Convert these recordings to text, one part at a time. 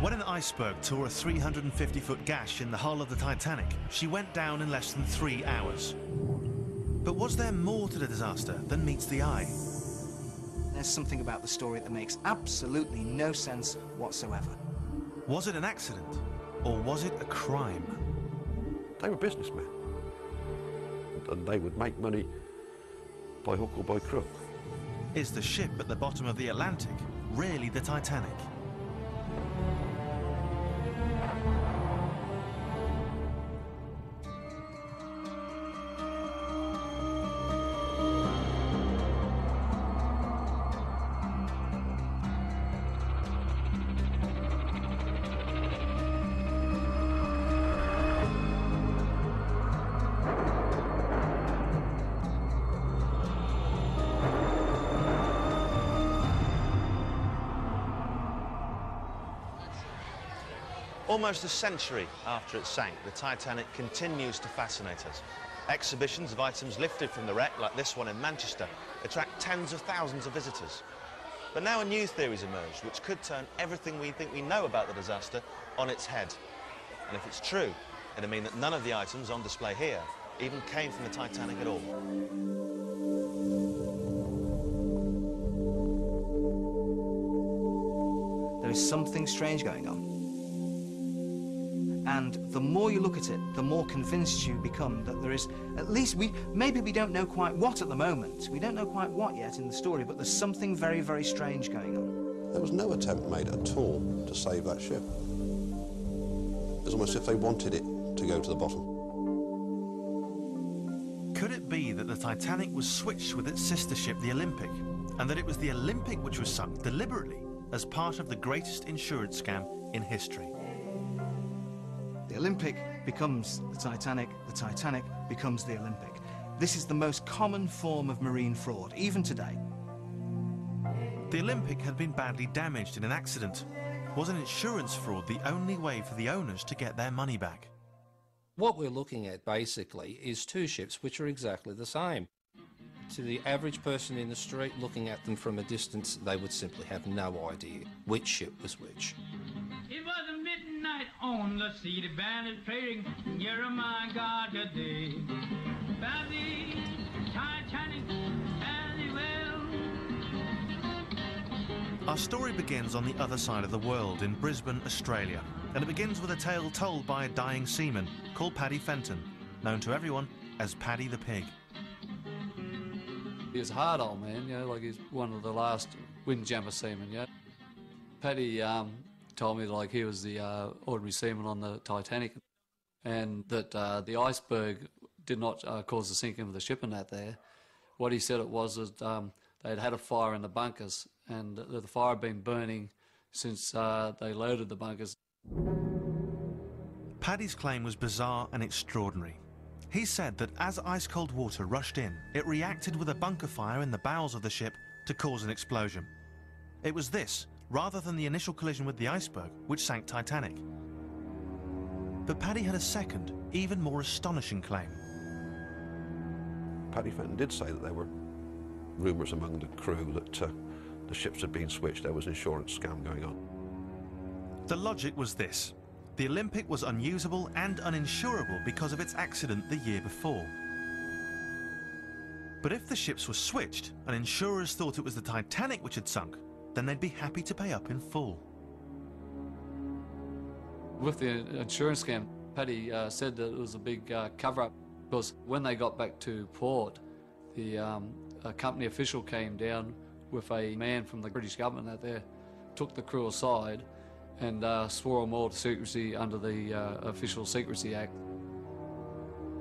When an iceberg tore a 350-foot gash in the hull of the Titanic, she went down in less than 3 hours. But was there more to the disaster than meets the eye? There's something about the story that makes absolutely no sense whatsoever. Was it an accident, or was it a crime? They were businessmen, and they would make money by hook or by crook. Is the ship at the bottom of the Atlantic really the Titanic? Almost a century after it sank, the Titanic continues to fascinate us. Exhibitions of items lifted from the wreck, like this one in Manchester, attract tens of thousands of visitors. But now a new theory's emerged, which could turn everything we think we know about the disaster on its head. And if it's true, it'll mean that none of the items on display here even came from the Titanic at all. There is something strange going on. And the more you look at it, the more convinced you become that there is, at least maybe we don't know quite what at the moment. We don't know quite what yet in the story, but there's something very, very strange going on. There was no attempt made at all to save that ship. It was almost as if they wanted it to go to the bottom. Could it be that the Titanic was switched with its sister ship, the Olympic, and that it was the Olympic which was sunk deliberately as part of the greatest insurance scam in history? The Olympic becomes the Titanic becomes the Olympic. This is the most common form of marine fraud, even today. The Olympic had been badly damaged in an accident. Was an insurance fraud the only way for the owners to get their money back? What we're looking at basically is two ships which are exactly the same. To the average person in the street looking at them from a distance, they would simply have no idea which ship was which. It was a midnight on the sea, the band is playing, you're my God today. By the Titanic, as well. Our story begins on the other side of the world, in Brisbane, Australia, and it begins with a tale told by a dying seaman called Paddy Fenton, known to everyone as Paddy the Pig. He was a hard old man, you know, like he's one of the last windjammer seamen, you know. Paddy told me like he was the ordinary seaman on the Titanic, and that the iceberg did not cause the sinking of the ship and that there. What he said it was that they'd had a fire in the bunkers, and the fire had been burning since they loaded the bunkers. Paddy's claim was bizarre and extraordinary. He said that as ice-cold water rushed in, it reacted with a bunker fire in the bowels of the ship to cause an explosion. It was this, rather than the initial collision with the iceberg, which sank Titanic. But Paddy had a second, even more astonishing claim. Paddy Fenton did say that there were rumours among the crew that the ships had been switched, there was an insurance scam going on. The logic was this. The Olympic was unusable and uninsurable because of its accident the year before. But if the ships were switched and insurers thought it was the Titanic which had sunk, then they'd be happy to pay up in full. With the insurance scam, Paddy said that it was a big cover-up, because when they got back to port, the a company official came down with a man from the British government out there, took the crew aside and swore them all to secrecy under the Official Secrecy Act.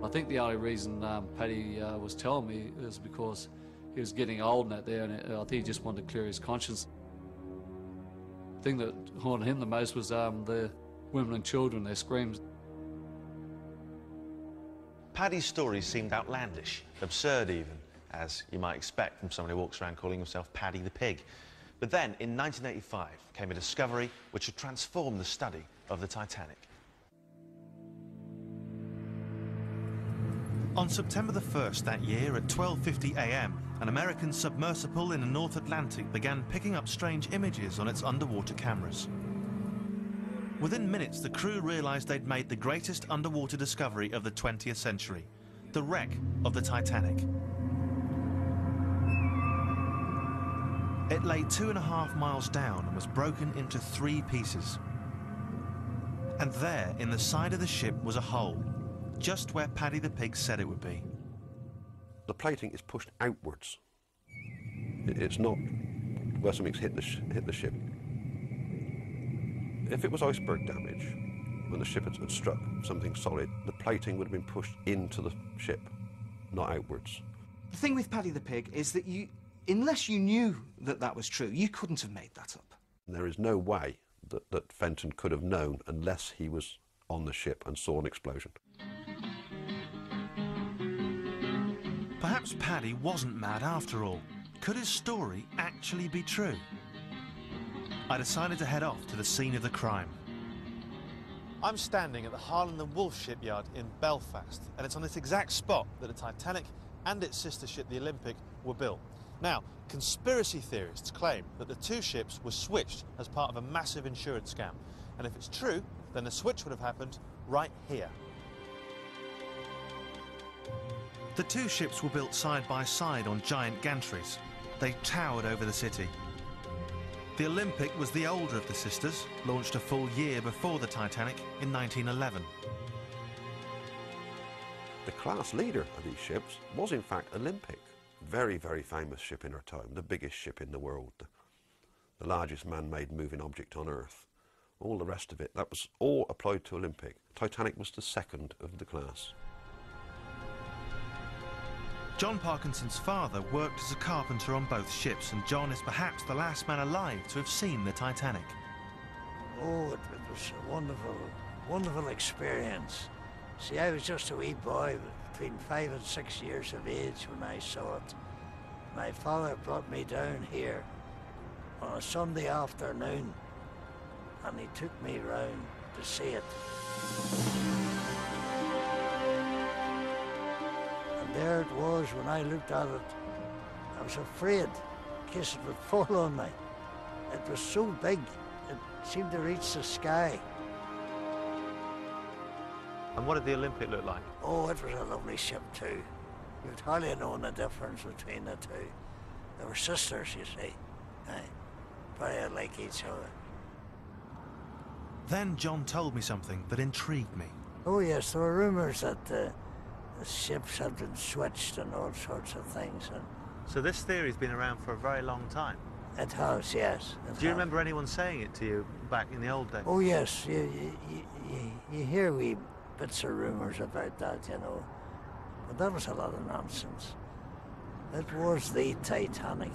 I think the only reason Paddy was telling me is because he was getting old and that there, and I think he just wanted to clear his conscience. The thing that haunted him the most was the women and children, their screams. Paddy's stories seemed outlandish, absurd even, as you might expect from someone who walks around calling himself Paddy the Pig. But then, in 1985, came a discovery which would transform the study of the Titanic. On September the 1st that year at 12:50 a.m, an American submersible in the North Atlantic began picking up strange images on its underwater cameras. Within minutes, the crew realised they'd made the greatest underwater discovery of the 20th century, the wreck of the Titanic. It lay 2.5 miles down and was broken into 3 pieces. And there, in the side of the ship, was a hole, just where Paddy the Pig said it would be. The plating is pushed outwards. It's not where something's hit the ship. If it was iceberg damage, when the ship had struck something solid, the plating would have been pushed into the ship, not outwards. The thing with Paddy the Pig is that unless you knew that that was true, you couldn't have made that up. There is no way that Fenton could have known unless he was on the ship and saw an explosion. Perhaps Paddy wasn't mad after all. Could his story actually be true? I decided to head off to the scene of the crime. I'm standing at the Harland and Wolff shipyard in Belfast, and it's on this exact spot that the Titanic and its sister ship, the Olympic, were built. Now, conspiracy theorists claim that the 2 ships were switched as part of a massive insurance scam. And if it's true, then the switch would have happened right here. The 2 ships were built side by side on giant gantries. They towered over the city. The Olympic was the older of the sisters, launched a full year before the Titanic in 1911. The class leader of these ships was in fact Olympic. Very, very famous ship in her time, the biggest ship in the world, the largest man-made moving object on Earth. All the rest of it, that was all applied to Olympic. Titanic was the second of the class. John Parkinson's father worked as a carpenter on both ships, and John is perhaps the last man alive to have seen the Titanic. Oh, it was a wonderful, wonderful experience. See, I was just a wee boy, between 5 and 6 years of age when I saw it. My father brought me down here on a Sunday afternoon, and he took me round to see it. And there it was. When I looked at it, I was afraid in case it would fall on me. It was so big, it seemed to reach the sky. And what did the Olympic look like? Oh, it was a lovely ship too. You'd hardly known the difference between the 2. They were sisters, you see. Aye, very like each other. Then John told me something that intrigued me. Oh yes, there were rumours that the ships had been switched and all sorts of things. And So this theory's been around for a very long time. it has, yes. Do you remember anyone saying it to you back in the old days? Oh yes, you hear wee bits of rumours about that, you know. But that was a lot of nonsense. It was the Titanic.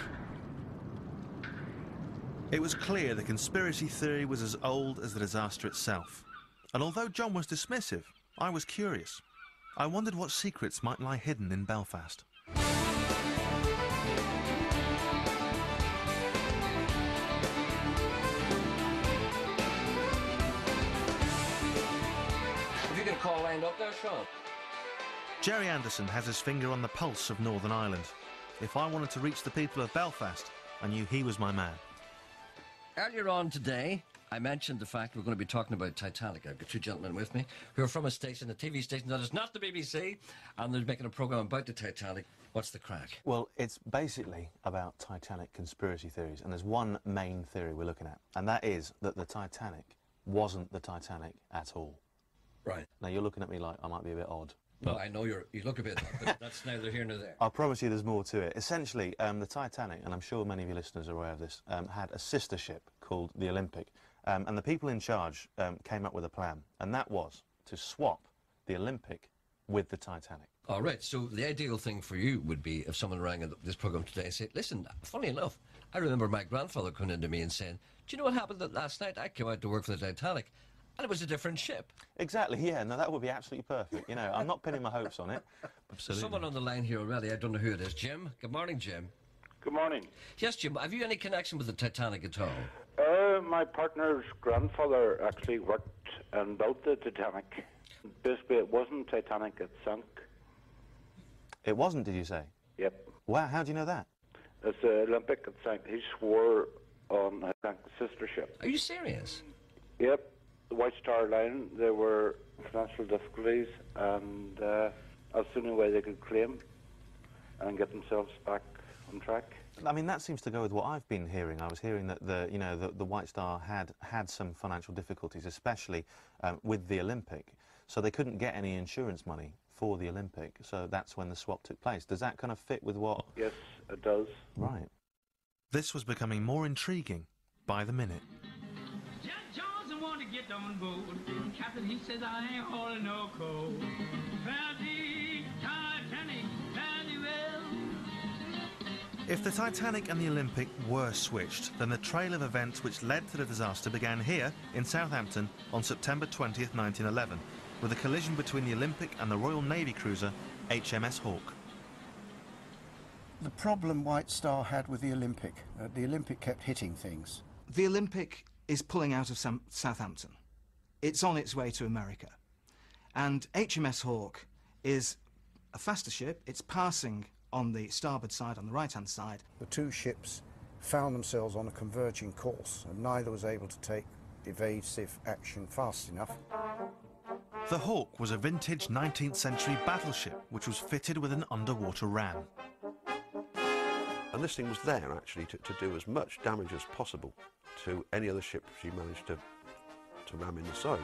It was clear the conspiracy theory was as old as the disaster itself. And although John was dismissive, I was curious. I wondered what secrets might lie hidden in Belfast. Call lined up there, Sean? Jerry Anderson has his finger on the pulse of Northern Ireland. If I wanted to reach the people of Belfast, I knew he was my man. Earlier on today, I mentioned the fact we're going to be talking about Titanic. I've got 2 gentlemen with me who are from a station, a TV station that is not the BBC, and they're making a programme about the Titanic. What's the crack? Well, it's basically about Titanic conspiracy theories, and there's one main theory we're looking at, and that is that the Titanic wasn't the Titanic at all. Right. Now, you're looking at me like I might be a bit odd. Well, I know you look a bit odd, but that's neither here nor there. I promise you there's more to it. Essentially, the Titanic, and I'm sure many of your listeners are aware of this, had a sister ship called the Olympic. And the people in charge came up with a plan, and that was to swap the Olympic with the Titanic. All right, so the ideal thing for you would be if someone rang this programme today and said, listen, funny enough, I remember my grandfather coming into me and saying, do you know what happened that last night? I came out to work for the Titanic, and it was a different ship. Exactly, yeah, no, that would be absolutely perfect. You know, I'm not pinning my hopes on it. Absolutely. Someone on the line here already, I don't know who it is. Jim? Good morning, Jim. Good morning. Yes, Jim, have you any connection with the Titanic at all? My partner's grandfather actually worked and built the Titanic. Basically, it wasn't Titanic, it sank. It wasn't, did you say? Yep. Wow, how do you know that? It's the Olympic, it sank. He swore on, I think, the sister ship. Are you serious? Yep. White Star Line, there were financial difficulties, and that's the only way they could claim and get themselves back on track. I mean, that seems to go with what I've been hearing. I was hearing that the White Star had some financial difficulties, especially with the Olympic, so they couldn't get any insurance money for the Olympic, so that's when the swap took place. Does that kind of fit with what... Yes, it does. Right. This was becoming more intriguing by the minute. Jack Johnson wanted to get on board. Captain, he says, I ain't hauling no coal. Found the Titanic fairly well. If the Titanic and the Olympic were switched, then the trail of events which led to the disaster began here in Southampton on September 20th, 1911, with a collision between the Olympic and the Royal Navy cruiser HMS Hawke. The problem White Star had with the Olympic kept hitting things. The Olympic is pulling out of Southampton. It's on its way to America. And HMS Hawke is a faster ship. It's passing on the starboard side, on the right-hand side. The two ships found themselves on a converging course, and neither was able to take evasive action fast enough. The Hawke was a vintage 19th century battleship which was fitted with an underwater ram. And this thing was there, actually, to do as much damage as possible to any other ship she managed to ram in the side.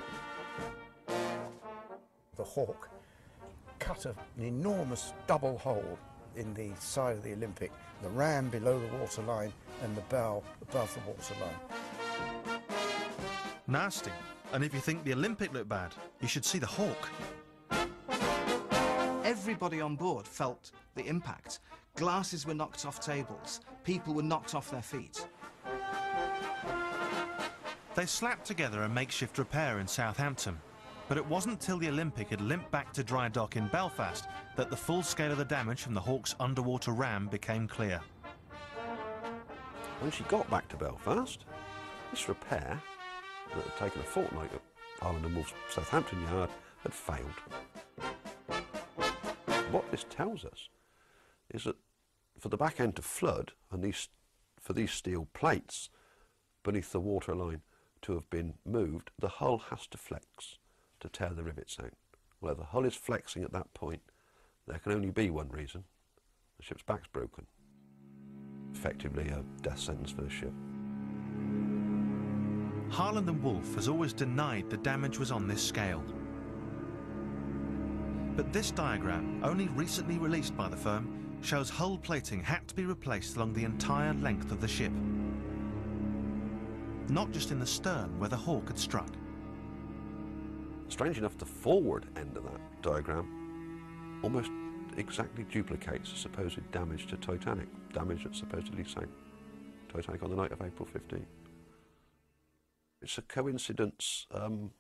The Hawke cut an enormous double hole in the side of the Olympic, the ram below the waterline and the bow above the waterline. Nasty. And if you think the Olympic looked bad, you should see the Hawke. Everybody on board felt the impact. Glasses were knocked off tables. People were knocked off their feet. They slapped together a makeshift repair in Southampton, but it wasn't till the Olympic had limped back to dry dock in Belfast that the full scale of the damage from the Hawke's underwater ram became clear. When she got back to Belfast, this repair, that had taken a fortnight at Harland and Wolff's Southampton yard, had failed. What this tells us is that for the back end to flood, and for these steel plates beneath the waterline to have been moved, the hull has to flex to tear the rivets out. Well, if the hull is flexing at that point, there can only be one reason: the ship's back's broken. Effectively a death sentence for the ship. Harland and Wolff has always denied the damage was on this scale. But this diagram, only recently released by the firm, shows hull plating had to be replaced along the entire length of the ship. Not just in the stern where the Hawke had struck. Strange enough, the forward end of that diagram almost exactly duplicates the supposed damage to Titanic, damage that supposedly sank Titanic on the night of April 15. It's a coincidence, and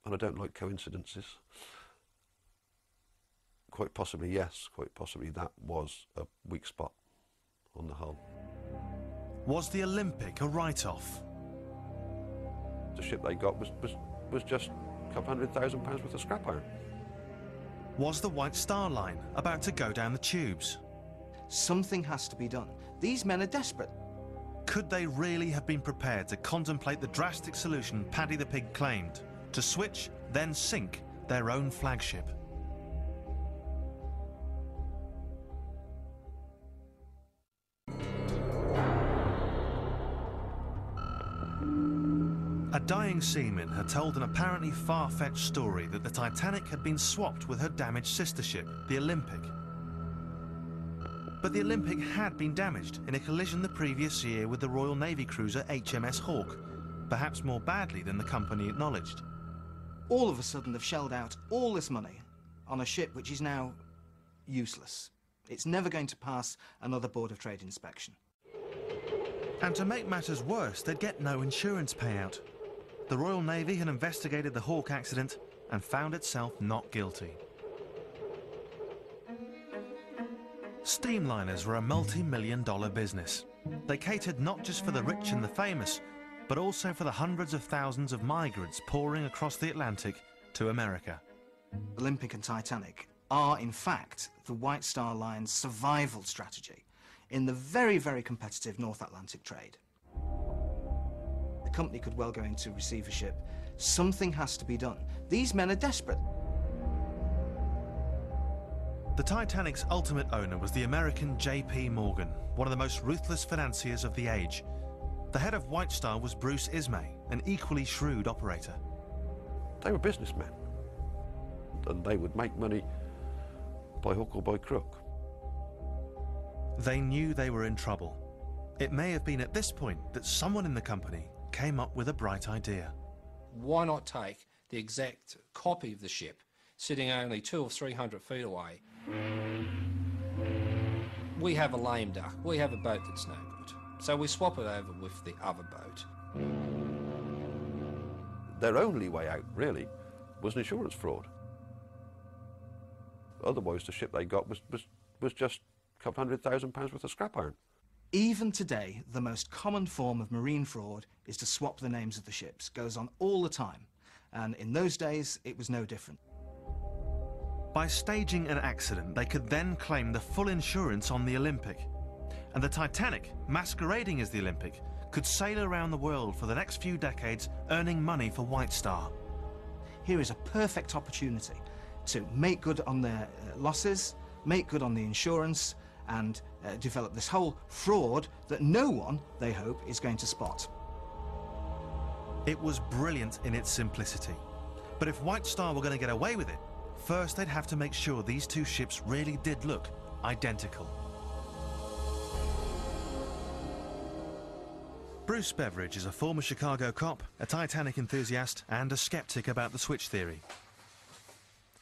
I don't like coincidences. Quite possibly, yes, quite possibly that was a weak spot on the hull. Was the Olympic a write-off? The ship they got was just a couple £100,000 worth of scrap iron. Was the White Star Line about to go down the tubes? Something has to be done. These men are desperate. Could they really have been prepared to contemplate the drastic solution Paddy the Pig claimed? To switch, then sink their own flagship? A dying seaman had told an apparently far-fetched story that the Titanic had been swapped with her damaged sister ship, the Olympic. But the Olympic had been damaged in a collision the previous year with the Royal Navy cruiser HMS Hawke, perhaps more badly than the company acknowledged. All of a sudden they've shelled out all this money on a ship which is now useless. It's never going to pass another Board of Trade inspection. And to make matters worse, they'd get no insurance payout. The Royal Navy had investigated the Hawke accident and found itself not guilty. Steamliners were a multi-million-dollar business. They catered not just for the rich and the famous, but also for the hundreds of thousands of migrants pouring across the Atlantic to America. Olympic and Titanic are, in fact, the White Star Line's survival strategy in the very, very competitive North Atlantic trade. The company could well go into receivership. Something has to be done. These men are desperate. The Titanic's ultimate owner was the American J.P. Morgan, one of the most ruthless financiers of the age. The head of White Star was Bruce Ismay, an equally shrewd operator. They were businessmen, and they would make money by hook or by crook. They knew they were in trouble. It may have been at this point that someone in the company came up with a bright idea. Why not take the exact copy of the ship, sitting only 200 or 300 feet away? We have a lame duck. We have a boat that's no good. So we swap it over with the other boat. Their only way out, really, was an insurance fraud. Otherwise, the ship they got was just a couple £100,000 worth of scrap iron. Even today, the most common form of marine fraud is to swap the names of the ships. Goes on all the time. And in those days, it was no different. By staging an accident, they could then claim the full insurance on the Olympic. And the Titanic, masquerading as the Olympic, could sail around the world for the next few decades, earning money for White Star. Here is a perfect opportunity to make good on their losses, make good on the insurance, and develop this whole fraud that no one, they hope, is going to spot. It was brilliant in its simplicity. But if White Star were going to get away with it, first they'd have to make sure these two ships really did look identical. Bruce Beveridge is a former Chicago cop, a Titanic enthusiast, and a skeptic about the switch theory.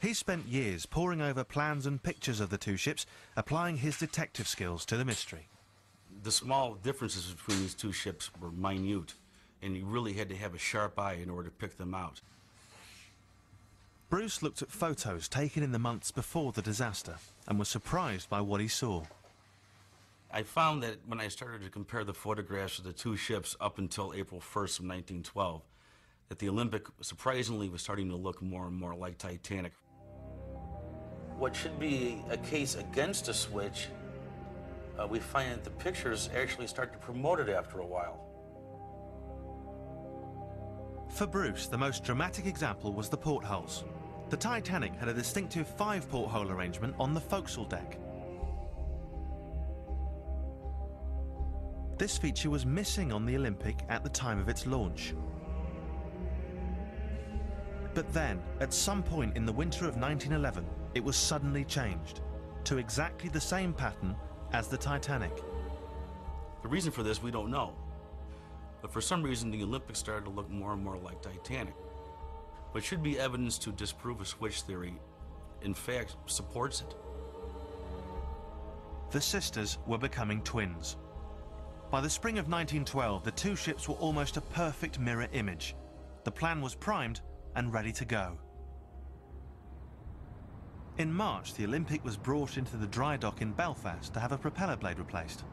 He spent years poring over plans and pictures of the two ships, applying his detective skills to the mystery. The small differences between these two ships were minute, and you really had to have a sharp eye in order to pick them out. Bruce looked at photos taken in the months before the disaster and was surprised by what he saw. I found that when I started to compare the photographs of the two ships up until April 1st of 1912, that the Olympic surprisingly was starting to look more and more like Titanic. What should be a case against a switch, we find that the pictures actually start to promote it after a while. For Bruce, the most dramatic example was the portholes. The Titanic had a distinctive 5-porthole arrangement on the forecastle deck. This feature was missing on the Olympic at the time of its launch. But then, at some point in the winter of 1911, it was suddenly changed to exactly the same pattern as the Titanic. The reason for this, we don't know. But for some reason, the Olympic started to look more and more like Titanic. But should be evidence to disprove a switch theory, in fact, supports it. The sisters were becoming twins. By the spring of 1912, the two ships were almost a perfect mirror image. The plan was primed and ready to go. In March, the Olympic was brought into the dry dock in Belfast to have a propeller blade replaced.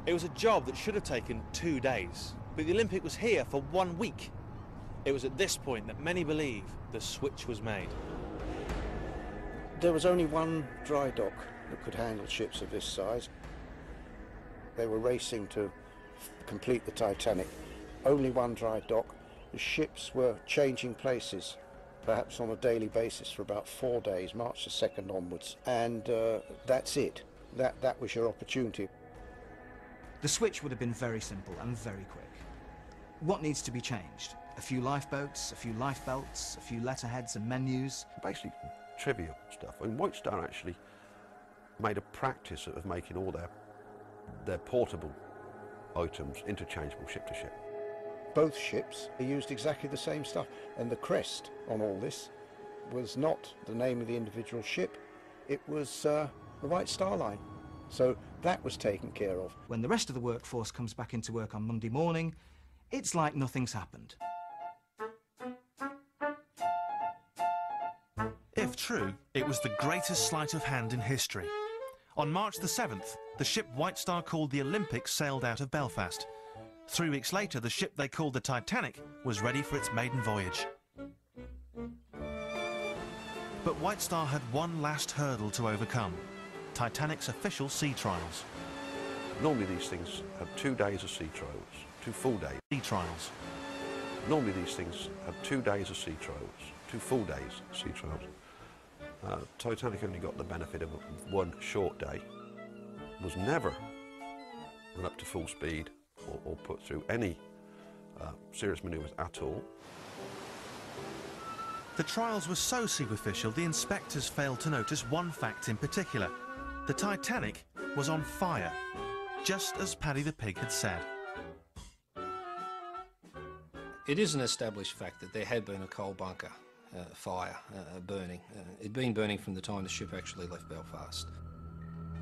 It was a job that should have taken 2 days, but the Olympic was here for 1 week. It was at this point that many believe the switch was made. There was only one dry dock that could handle ships of this size. They were racing to complete the Titanic. Only one dry dock. The ships were changing places, perhaps on a daily basis for about 4 days, March the 2nd onwards. And that's it. That was your opportunity. The switch would have been very simple and very quick. What needs to be changed? A few lifeboats, a few lifebelts, a few letterheads and menus. Basically trivial stuff. And White Star actually made a practice of making all their portable items interchangeable ship to ship. Both ships used exactly the same stuff, and the crest on all this was not the name of the individual ship, it was the White Star Line. So that was taken care of. When the rest of the workforce comes back into work on Monday morning, it's like nothing's happened. If true, it was the greatest sleight of hand in history. On March the 7th, the ship White Star called the Olympic sailed out of Belfast. 3 weeks later, the ship they called the Titanic was ready for its maiden voyage. But White Star had one last hurdle to overcome: Titanic's official sea trials. Normally these things have 2 days of sea trials. 2 full days. Sea trials. Normally these things had 2 days of sea trials, 2 full days of sea trials. Titanic only got the benefit of 1 short day, was never run up to full speed or put through any serious manoeuvres at all. The trials were so superficial, the inspectors failed to notice one fact in particular. The Titanic was on fire, just as Paddy the Pig had said. It is an established fact that there had been a coal bunker fire burning. It'd been burning from the time the ship actually left Belfast.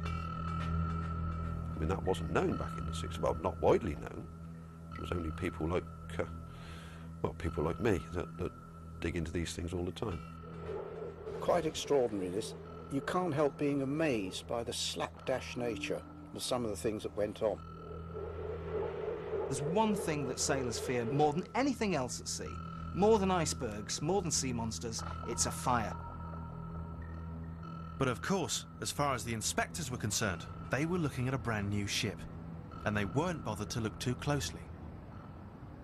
I mean, that wasn't known back in the 60s, well, not widely known. It was only people like, well, people like me that dig into these things all the time. Quite extraordinary, this. You can't help being amazed by the slapdash nature of some of the things that went on. There's one thing that sailors fear more than anything else at sea, more than icebergs, more than sea monsters, it's a fire. But of course, as far as the inspectors were concerned, they were looking at a brand new ship, and they weren't bothered to look too closely.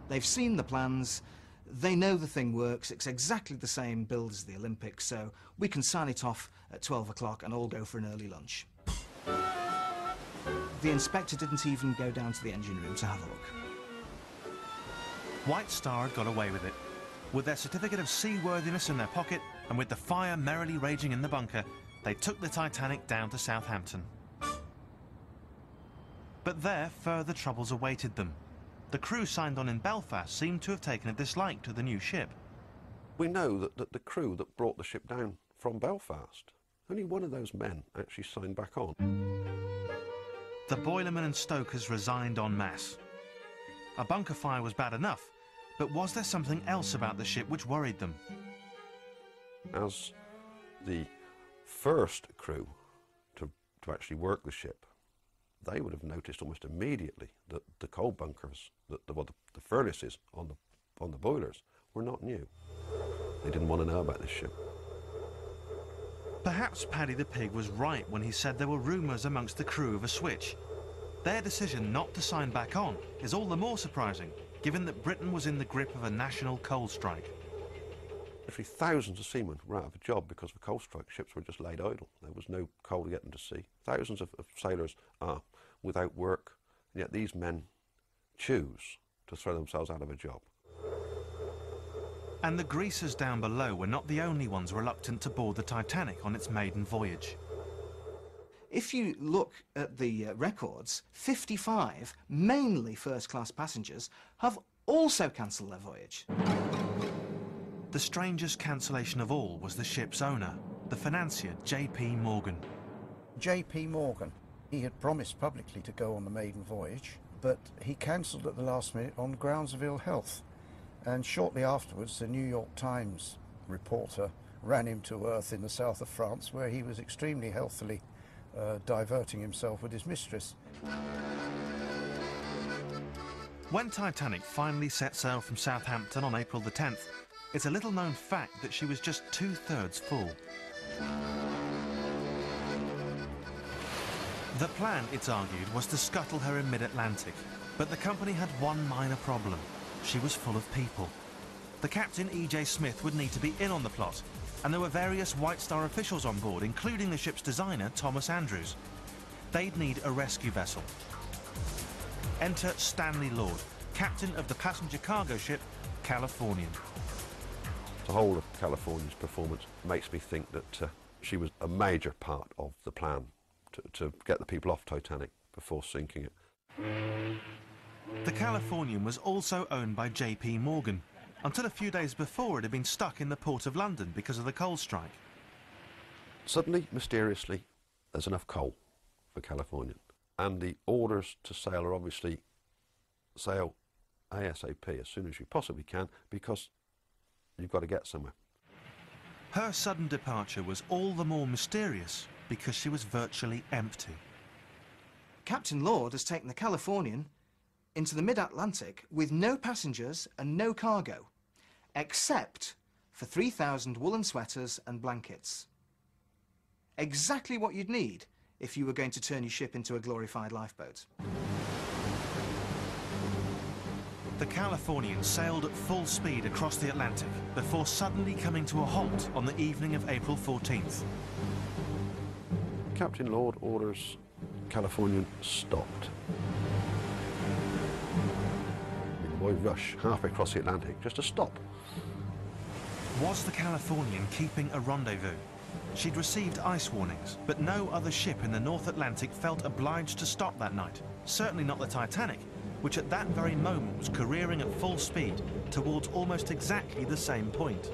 They've seen the plans, they know the thing works, it's exactly the same build as the Olympic, so we can sign it off at 12 o'clock and all go for an early lunch. The inspector didn't even go down to the engine room to have a look. White Star had got away with it. With their certificate of seaworthiness in their pocket, and with the fire merrily raging in the bunker, they took the Titanic down to Southampton. But there, further troubles awaited them. The crew signed on in Belfast seemed to have taken a dislike to the new ship. We know that the crew that brought the ship down from Belfast, only one of those men actually signed back on. The boilermen and stokers resigned en masse. A bunker fire was bad enough, but was there something else about the ship which worried them? As the first crew to actually work the ship, they would have noticed almost immediately that the coal bunkers, the furnaces on the boilers were not new. They didn't want to know about this ship. Perhaps Paddy the Pig was right when he said there were rumours amongst the crew of a switch. Their decision not to sign back on is all the more surprising, given that Britain was in the grip of a national coal strike. Literally thousands of seamen were out of a job because of a coal strike. Ships were just laid idle. There was no coal to get them to sea. Thousands of sailors are without work, and yet these men choose to throw themselves out of a job. And the greasers down below were not the only ones reluctant to board the Titanic on its maiden voyage. If you look at the records, 55, mainly first-class passengers, have also cancelled their voyage. The strangest cancellation of all was the ship's owner, the financier J.P. Morgan. J.P. Morgan, he had promised publicly to go on the maiden voyage, but he cancelled at the last minute on grounds of ill health. And shortly afterwards, the New York Times reporter ran him to earth in the south of France, where he was extremely healthily diverting himself with his mistress. When Titanic finally set sail from Southampton on April the 10th, it's a little-known fact that she was just 2/3 full. The plan, it's argued, was to scuttle her in mid-Atlantic, but the company had one minor problem. She was full of people. The captain, E.J. Smith, would need to be in on the plot, and there were various White Star officials on board, including the ship's designer, Thomas Andrews. They'd need a rescue vessel. Enter Stanley Lord, captain of the passenger cargo ship Californian. The whole of California's performance makes me think that she was a major part of the plan to get the people off Titanic before sinking it. The Californian was also owned by J.P. Morgan, until a few days before it had been stuck in the port of London because of the coal strike. Suddenly, mysteriously, there's enough coal for Californian, and the orders to sail are obviously sail ASAP as soon as you possibly can, because you've got to get somewhere. Her sudden departure was all the more mysterious because she was virtually empty. Captain Lord has taken the Californian into the mid-Atlantic with no passengers and no cargo, except for 3,000 woolen sweaters and blankets. Exactly what you'd need if you were going to turn your ship into a glorified lifeboat. The Californian sailed at full speed across the Atlantic before suddenly coming to a halt on the evening of April 14th. Captain Lord orders Californian stopped. Why rush halfway across the Atlantic just to stop? Was the Californian keeping a rendezvous? She'd received ice warnings, but no other ship in the North Atlantic felt obliged to stop that night. Certainly not the Titanic, which at that very moment was careering at full speed towards almost exactly the same point.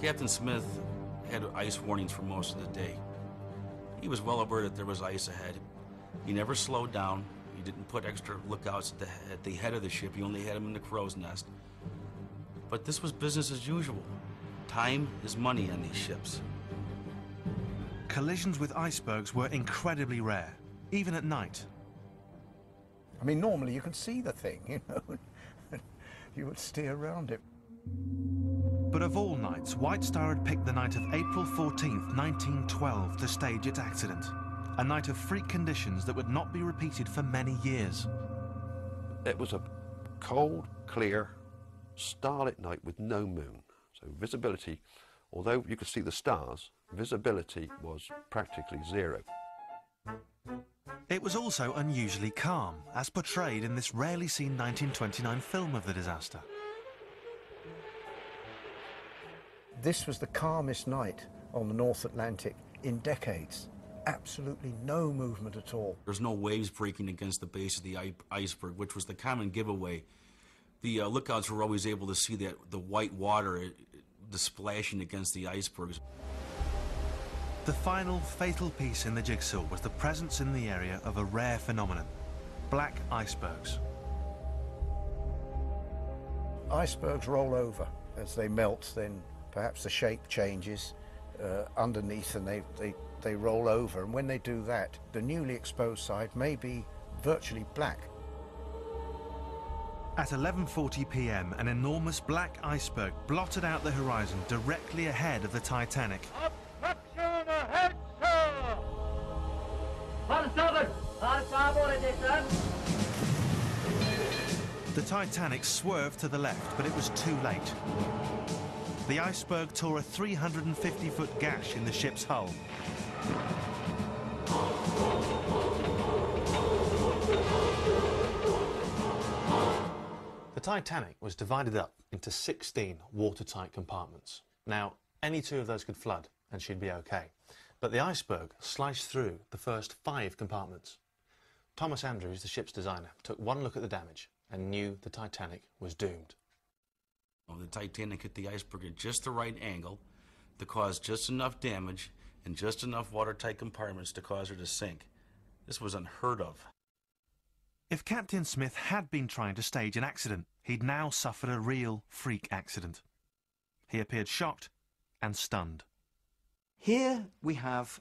Captain Smith had ice warnings for most of the day. He was well aware that there was ice ahead. He never slowed down. He didn't put extra lookouts at the head of the ship. He only had them in the crow's nest. But this was business as usual. Time is money on these ships. Collisions with icebergs were incredibly rare, even at night. I mean, normally you can see the thing, you know, you would steer around it. But of all nights, White Star had picked the night of April 14th, 1912 to stage its accident. A night of freak conditions that would not be repeated for many years. It was a cold, clear, starlit night with no moon. So visibility, although you could see the stars, visibility was practically zero. It was also unusually calm, as portrayed in this rarely seen 1929 film of the disaster. This was the calmest night on the North Atlantic in decades. Absolutely no movement at all. There's no waves breaking against the base of the iceberg, which was the common giveaway. The lookouts were always able to see that the white water, the splashing against the icebergs. The final fatal piece in the jigsaw was the presence in the area of a rare phenomenon: black icebergs. Icebergs roll over. As they melt, then perhaps the shape changes underneath and they roll over. And when they do that, the newly exposed side may be virtually black. At 11:40 p.m, an enormous black iceberg blotted out the horizon directly ahead of the Titanic. Obstruction ahead, sir! On starboard! On starboard it is, sir! The Titanic swerved to the left, but it was too late. The iceberg tore a 350-foot gash in the ship's hull. The Titanic was divided up into 16 watertight compartments. Now, any two of those could flood and she'd be okay. But the iceberg sliced through the first 5 compartments. Thomas Andrews, the ship's designer, took one look at the damage and knew the Titanic was doomed. The Titanic hit the iceberg at just the right angle to cause just enough damage and just enough watertight compartments to cause her to sink. This was unheard of. If Captain Smith had been trying to stage an accident, he'd now suffered a real freak accident. He appeared shocked and stunned. Here we have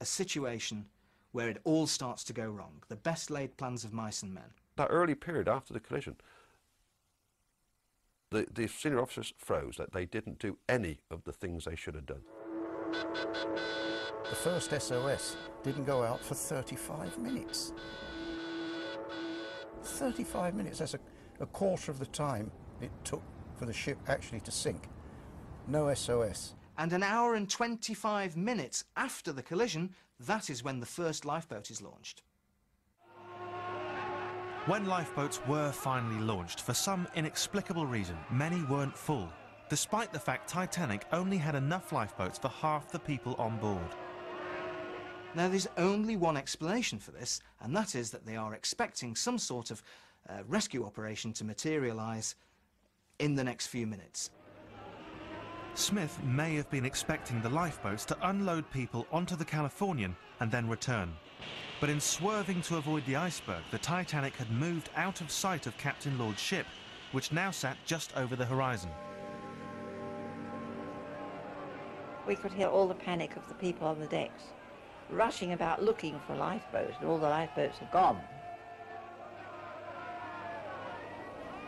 a situation where it all starts to go wrong. The best laid plans of mice and men. That early period after the collision, the senior officers froze that they didn't do any of the things they should have done. The first SOS didn't go out for 35 minutes. 35 minutes, that's a quarter of the time it took for the ship actually to sink. No SOS. And an hour and 25 minutes after the collision, that is when the first lifeboat is launched. When lifeboats were finally launched, for some inexplicable reason, many weren't full, despite the fact Titanic only had enough lifeboats for half the people on board. Now, there's only one explanation for this, and that is that they are expecting some sort of rescue operation to materialise in the next few minutes. Smith may have been expecting the lifeboats to unload people onto the Californian and then return. But in swerving to avoid the iceberg, the Titanic had moved out of sight of Captain Lord's ship, which now sat just over the horizon. We could hear all the panic of the people on the decks, rushing about looking for a lifeboat, and all the lifeboats had gone.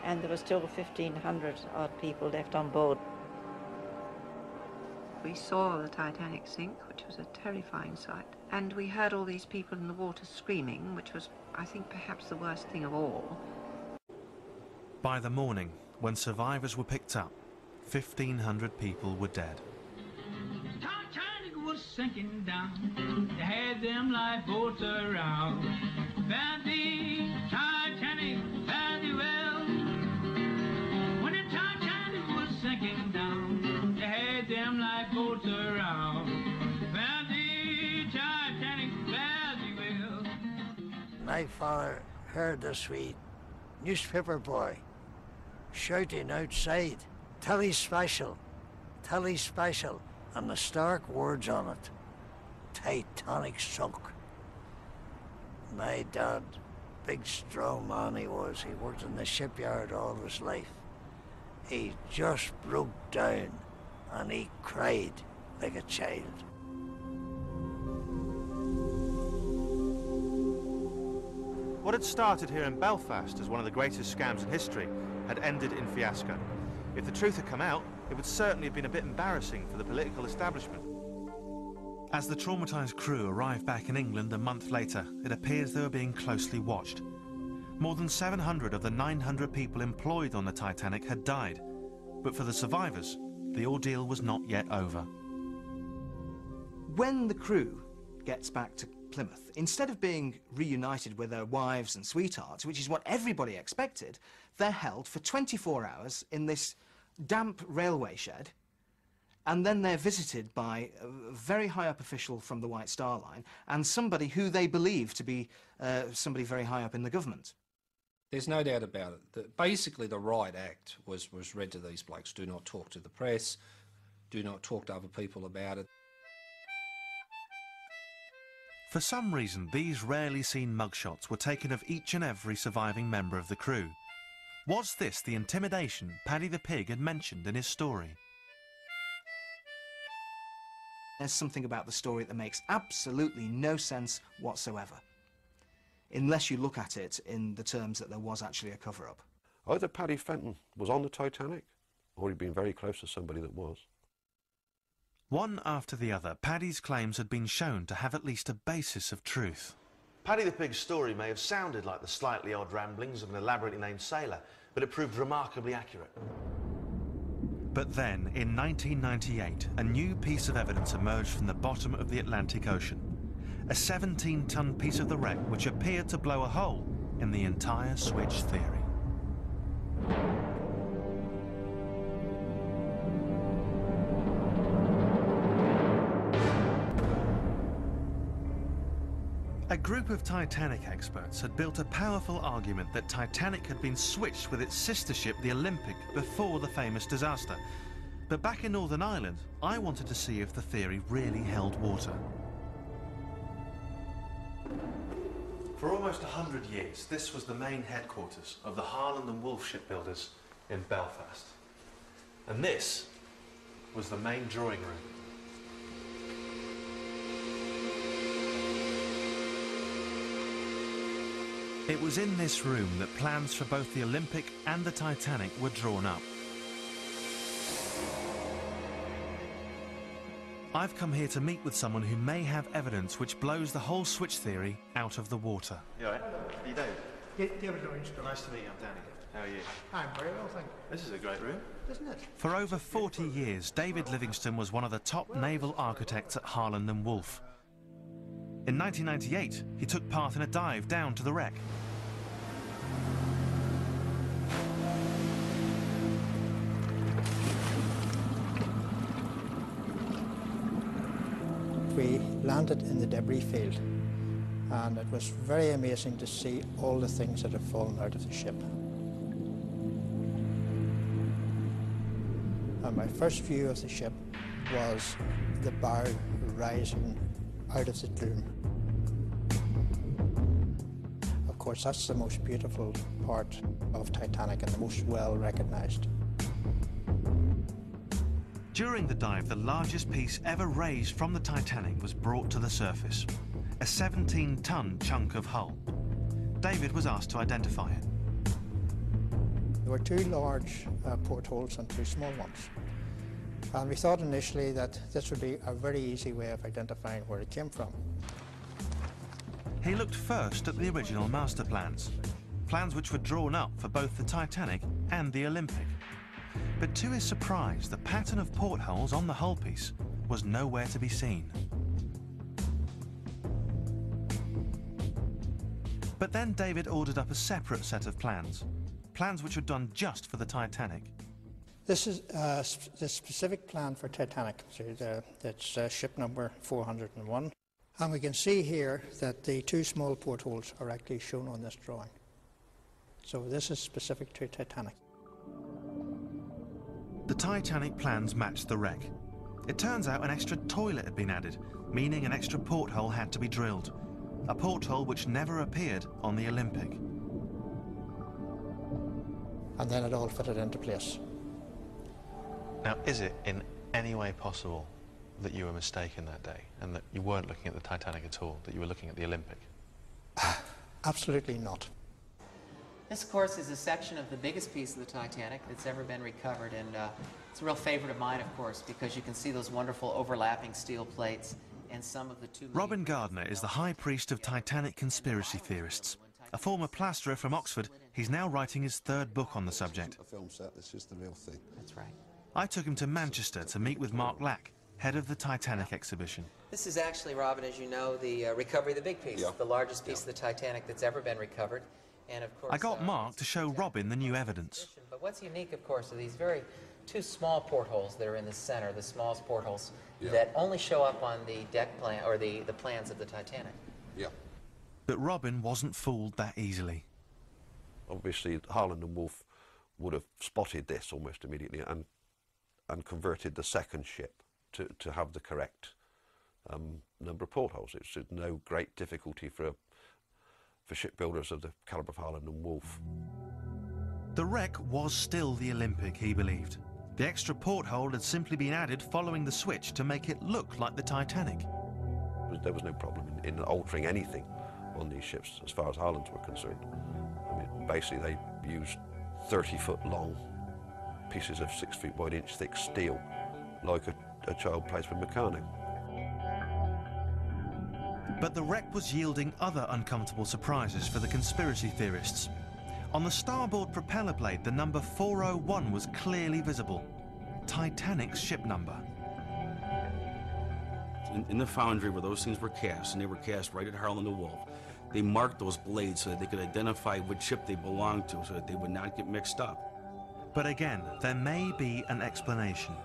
And there were still 1,500 odd people left on board. We saw the Titanic sink, which was a terrifying sight, and we heard all these people in the water screaming, which was, I think, perhaps the worst thing of all. By the morning, when survivors were picked up, 1,500 people were dead. Titanic was sinking down. They had them lifeboats around. Found the Titanic fairly well. When the Titanic was sinking down, they had them lifeboats around. Found the Titanic fairly well. My father heard this wee newspaper boy shouting outside, "Tilly Special, Tilly Special," and the stark words on it, "Titanic sunk." My dad, big strong man he was, he worked in the shipyard all his life. He just broke down and he cried like a child. What had started here in Belfast as one of the greatest scams in history had ended in fiasco. If the truth had come out, it would certainly have been a bit embarrassing for the political establishment. As the traumatised crew arrived back in England a month later, it appears they were being closely watched. More than 700 of the 900 people employed on the Titanic had died, but for the survivors, the ordeal was not yet over. When the crew gets back to Plymouth, instead of being reunited with their wives and sweethearts, which is what everybody expected, they're held for 24 hours in this damp railway shed, and then they're visited by a very high-up official from the White Star Line and somebody who they believe to be somebody very high up in the government. There's no doubt about it. That basically, the Riot Act was read to these blokes. Do not talk to the press. Do not talk to other people about it. For some reason, these rarely seen mugshots were taken of each and every surviving member of the crew. Was this the intimidation Paddy the Pig had mentioned in his story? There's something about the story that makes absolutely no sense whatsoever, unless you look at it in the terms that there was actually a cover-up. Either Paddy Fenton was on the Titanic, or he'd been very close to somebody that was. One after the other, Paddy's claims had been shown to have at least a basis of truth. Paddy the Pig's story may have sounded like the slightly odd ramblings of an elaborately named sailor, but it proved remarkably accurate. But then, in 1998, a new piece of evidence emerged from the bottom of the Atlantic Ocean. A 17-ton piece of the wreck which appeared to blow a hole in the entire switch theory. A group of Titanic experts had built a powerful argument that Titanic had been switched with its sister ship, the Olympic, before the famous disaster. But back in Northern Ireland, I wanted to see if the theory really held water. For almost 100 years, this was the main headquarters of the Harland and Wolff shipbuilders in Belfast. And this was the main drawing room. It was in this room that plans for both the Olympic and the Titanic were drawn up. I've come here to meet with someone who may have evidence which blows the whole switch theory out of the water. You all right? Are you David? Yeah, David Lawrence. Nice to meet you. I'm Danny. How are you? I'm very well, thank you. This is a great room. Isn't it? For over 40 years, David Livingston was one of the top naval architects at Harland and Wolff. In 1998, he took part in a dive down to the wreck. We landed in the debris field, and it was very amazing to see all the things that had fallen out of the ship. And my first view of the ship was the bow rising out of the gloom. Of course, that's the most beautiful part of Titanic and the most well recognised. During the dive, the largest piece ever raised from the Titanic was brought to the surface, a 17-ton chunk of hull. David was asked to identify it. There were two large portholes and two small ones. And we thought initially that this would be a very easy way of identifying where it came from. He looked first at the original master plans. plans which were drawn up for both the Titanic and the Olympic. But to his surprise, the pattern of portholes on the hull piece was nowhere to be seen. But then David ordered up a separate set of plans which were done just for the Titanic. This is the specific plan for Titanic. So that's ship number 401. And we can see here that the two small portholes are actually shown on this drawing. So this is specific to Titanic. The Titanic plans matched the wreck. It turns out an extra toilet had been added, meaning an extra porthole had to be drilled. A porthole which never appeared on the Olympic. And then it all fitted into place. Now, is it in any way possible that you were mistaken that day and that you weren't looking at the Titanic at all, that you were looking at the Olympic? Absolutely not. This, of course, is a section of the biggest piece of the Titanic that's ever been recovered, and it's a real favorite of mine, of course, because you can see those wonderful overlapping steel plates and some of the two... Robin Gardner is the high priest of Titanic conspiracy theorists. A former plasterer from Oxford, he's now writing his third book on the subject. A film set, this is the real thing. That's right. I took him to Manchester to meet with Mark Lack, head of the Titanic exhibition. This is actually, Robin, as you know, the recovery of the big piece, the largest piece of the Titanic that's ever been recovered. And of course, I got Mark to show Robin the new evidence. But what's unique, of course, are these two small portholes that are in the center, the smallest portholes that only show up on the deck plan or the plans of the Titanic. Yeah. But Robin wasn't fooled that easily. Obviously, Harland and Wolff would have spotted this almost immediately and converted the second ship to have the correct number of portholes. It's no great difficulty for shipbuilders of the calibre of Harland and Wolff. The wreck was still the Olympic, he believed. The extra porthole had simply been added following the switch to make it look like the Titanic. There was no problem in altering anything on these ships as far as Harlands were concerned. I mean, basically they used 30-foot long pieces of 6 feet wide, inch thick steel, like a child plays with Meccano. But the wreck was yielding other uncomfortable surprises for the conspiracy theorists. On the starboard propeller blade, the number 401 was clearly visible. Titanic's ship number. In the foundry where those things were cast, and they were cast right at Harland and Wolff, they marked those blades so that they could identify which ship they belonged to, so that they would not get mixed up. But again, there may be an explanation.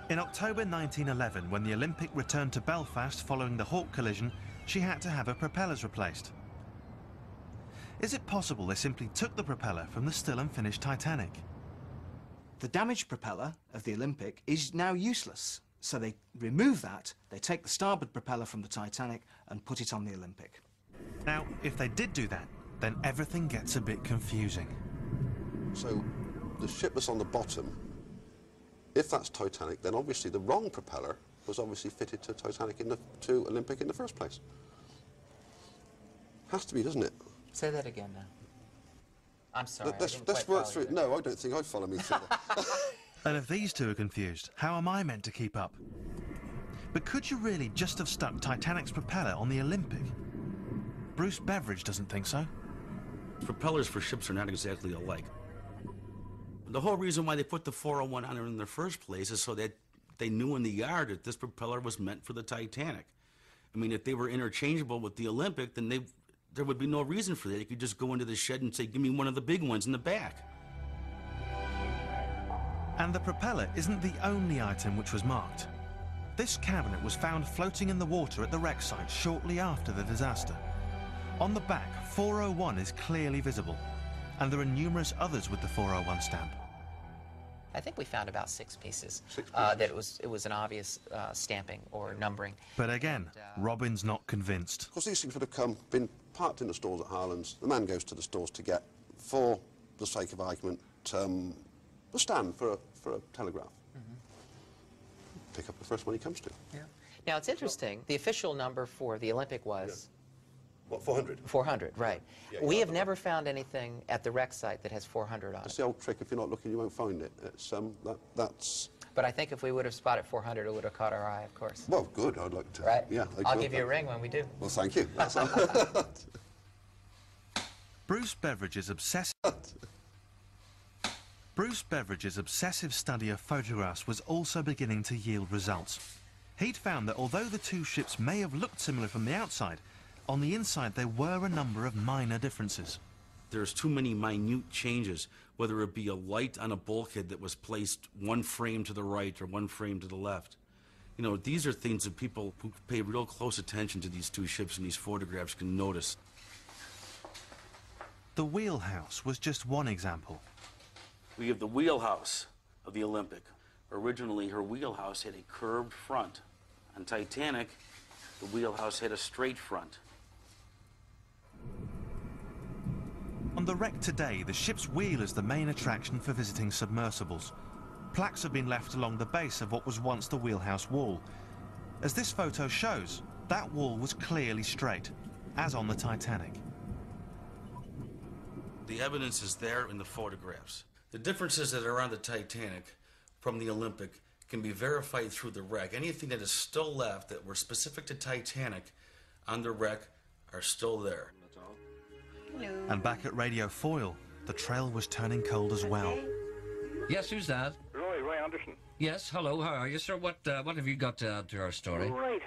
In October 1911, when the Olympic returned to Belfast following the Hawke collision, she had to have her propellers replaced. Is it possible they simply took the propeller from the still unfinished Titanic? The damaged propeller of the Olympic is now useless, so they remove that, they take the starboard propeller from the Titanic and put it on the Olympic. Now, if they did do that, then everything gets a bit confusing. So, the ship that's on the bottom, if that's Titanic, then obviously the wrong propeller was obviously fitted to Titanic to Olympic in the first place. Has to be, doesn't it? Say that again now. I'm sorry. Let's work through it. No, I don't think I'd follow me through that. And if these two are confused, how am I meant to keep up? But could you really just have stuck Titanic's propeller on the Olympic? Bruce Beveridge doesn't think so. Propellers for ships are not exactly alike. The whole reason why they put the 401 on there in the first place is so that they knew in the yard that this propeller was meant for the Titanic. I mean, if they were interchangeable with the Olympic, then there would be no reason for that. You could just go into the shed and say, give me one of the big ones in the back. And the propeller isn't the only item which was marked. This cabinet was found floating in the water at the wreck site shortly after the disaster. On the back, 401 is clearly visible, and there are numerous others with the 401 stamp. I think we found about 6 pieces. That it was an obvious stamping or numbering. But again, Robin's not convinced. Of course, these things would have been parked in the stores at Harlands. The man goes to the stores to get, for the sake of argument, a stand for a telegraph. Pick up the first one he comes to. Yeah. Now, it's interesting. The official number for the Olympic was... What, 400? 400, right. Yeah, we have never found anything at the wreck site that has 400 on That's it. the old trick. If you're not looking, you won't find it. It's, that's... But I think if we would have spotted 400, it would have caught our eye, of course. Well, good. I'd like to... Right? Yeah. I'll give you a ring when we do. Well, thank you. That's Bruce Beveridge's obsessive study of photographs was also beginning to yield results. He'd found that although the two ships may have looked similar from the outside, on the inside there were a number of minor differences. There's too many minute changes, whether it be a light on a bulkhead that was placed one frame to the right or one frame to the left. You know, these are things that people who pay real close attention to these two ships and these photographs can notice. The wheelhouse was just one example. We have the wheelhouse of the Olympic. Originally, her wheelhouse had a curved front. On Titanic, the wheelhouse had a straight front. On the wreck today, the ship's wheel is the main attraction for visiting submersibles. Plaques have been left along the base of what was once the wheelhouse wall. As this photo shows, that wall was clearly straight, as on the Titanic. The evidence is there in the photographs. The differences that are on the Titanic from the Olympic can be verified through the wreck. Anything that is still left that were specific to Titanic on the wreck are still there. Hello. And back at Radio Foyle, the trail was turning cold as well. Yes, who's that? Roy Anderson. Yes, hello, how are you, sir? What have you got to add to our story? Right.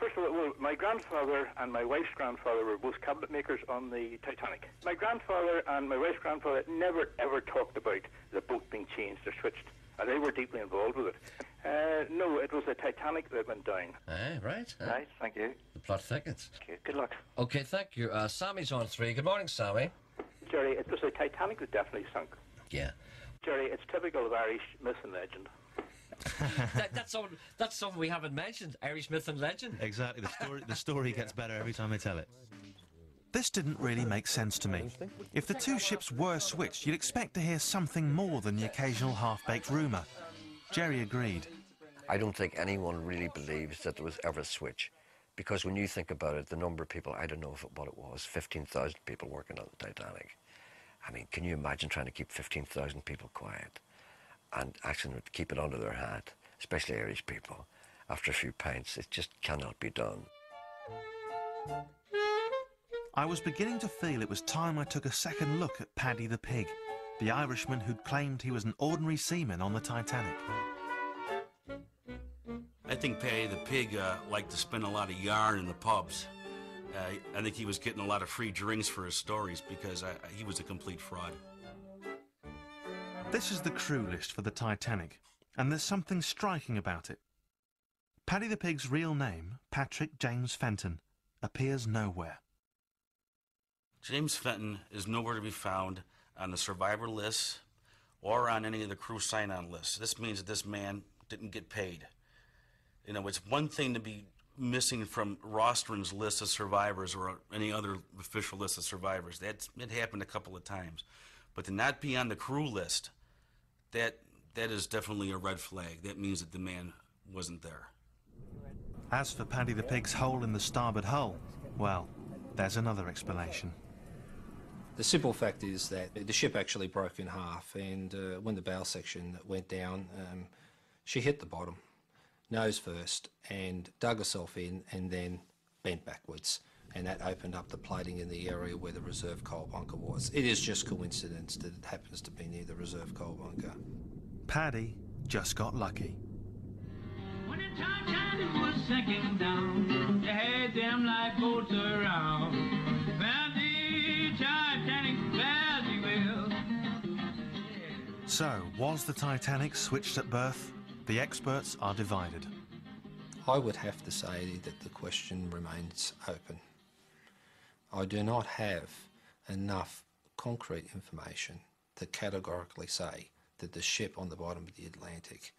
First of all, well, my grandfather and my wife's grandfather were both cabinet makers on the Titanic. My grandfather and my wife's grandfather never, ever talked about the boat being changed or switched. And they were deeply involved with it. No, it was the Titanic that went down. Right. Right, thank you. The plot thickens. Okay, good luck. Okay, thank you. Sammy's on 3. Good morning, Sammy. Jerry, it was the Titanic that definitely sunk. Yeah. Jerry, it's typical of Irish myth and legend. That's something we haven't mentioned, Irish myth and legend. Exactly, the story gets better every time I tell it. This didn't really make sense to me. If the two ships were switched, you'd expect to hear something more than the occasional half-baked rumour. Jerry agreed. I don't think anyone really believes that there was ever a switch, because when you think about it, the number of people, I don't know what it was, 15,000 people working on the Titanic. I mean, can you imagine trying to keep 15,000 people quiet and actually keep it under their hat, especially Irish people, after a few pints? It just cannot be done. I was beginning to feel it was time I took a second look at Paddy the Pig, the Irishman who'd claimed he was an ordinary seaman on the Titanic. I think Paddy the Pig liked to spend a lot of yarn in the pubs. I think he was getting a lot of free drinks for his stories because he was a complete fraud. This is the crew list for the Titanic, and there's something striking about it. Paddy the Pig's real name, Patrick James Fenton, appears nowhere. James Fenton is nowhere to be found on the survivor list or on any of the crew sign-on lists. This means that this man didn't get paid. You know, it's one thing to be missing from Rostron's list of survivors or any other official list of survivors. It happened a couple of times. But to not be on the crew list, that is definitely a red flag. That means that the man wasn't there. As for Paddy the Pig's hole in the starboard hull, well, there's another explanation. The simple fact is that the ship actually broke in half, and when the bow section went down, she hit the bottom, nose first, and dug herself in and then bent backwards. And that opened up the plating in the area where the reserve coal bunker was. It is just coincidence that it happens to be near the reserve coal bunker. Paddy just got lucky. When the Titanic was sinking down, they had them lifeboats around. Found the Titanic very well. So, was the Titanic switched at birth? The experts are divided. I would have to say that the question remains open. I do not have enough concrete information to categorically say that the ship on the bottom of the Atlantic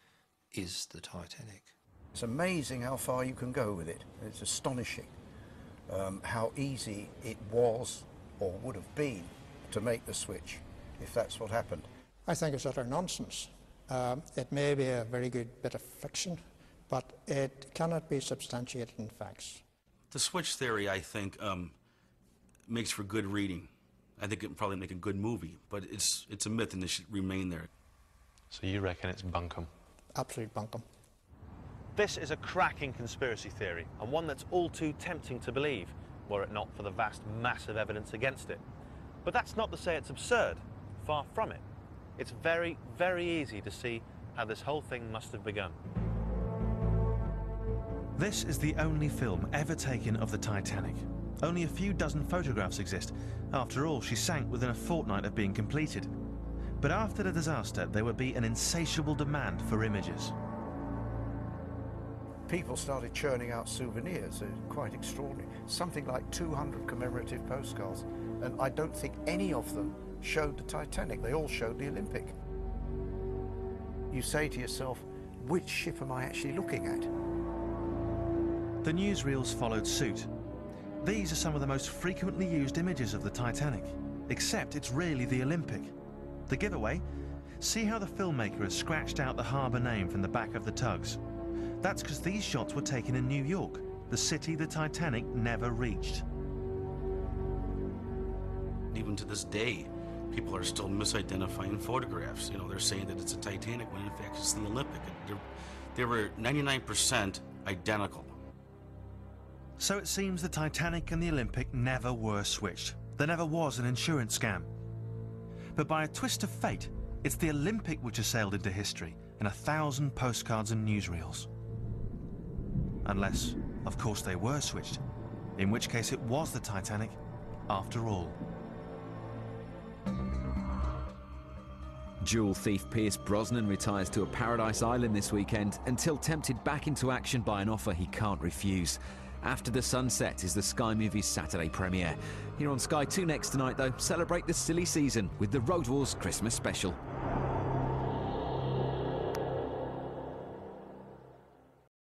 is the Titanic. It's amazing how far you can go with it. It's astonishing how easy it was or would have been to make the switch if that's what happened. I think it's utter nonsense. It may be a very good bit of fiction, but it cannot be substantiated in facts. The switch theory, I think, makes for good reading. I think it would probably make a good movie, but it's a myth and it should remain there. So you reckon it's bunkum? Absolute bunkum. This is a cracking conspiracy theory, and one that's all too tempting to believe, were it not for the vast mass of evidence against it. But that's not to say it's absurd. Far from it. It's very, very easy to see how this whole thing must have begun. This is the only film ever taken of the Titanic. Only a few dozen photographs exist. After all, she sank within a fortnight of being completed. But after the disaster, there would be an insatiable demand for images. People started churning out souvenirs, quite extraordinary. Something like 200 commemorative postcards, and I don't think any of them showed the Titanic. They all showed the Olympic. You say to yourself, which ship am I actually looking at? The newsreels followed suit. These are some of the most frequently used images of the Titanic, except it's really the Olympic. The giveaway? See how the filmmaker has scratched out the harbour name from the back of the tugs. That's because these shots were taken in New York, the city the Titanic never reached. Even to this day, people are still misidentifying photographs. You know, they're saying that it's a Titanic when in fact it's the Olympic. They were 99% identical. So it seems the Titanic and the Olympic never were switched. There never was an insurance scam. But by a twist of fate, it's the Olympic which has sailed into history in 1,000 postcards and newsreels. Unless, of course, they were switched, in which case it was the Titanic after all. Jewel thief Pierce Brosnan retires to a paradise island this weekend until tempted back into action by an offer he can't refuse. After the Sunset is the Sky Movies Saturday premiere. Here on Sky 2 next tonight, though, celebrate the silly season with the Road Wars Christmas special.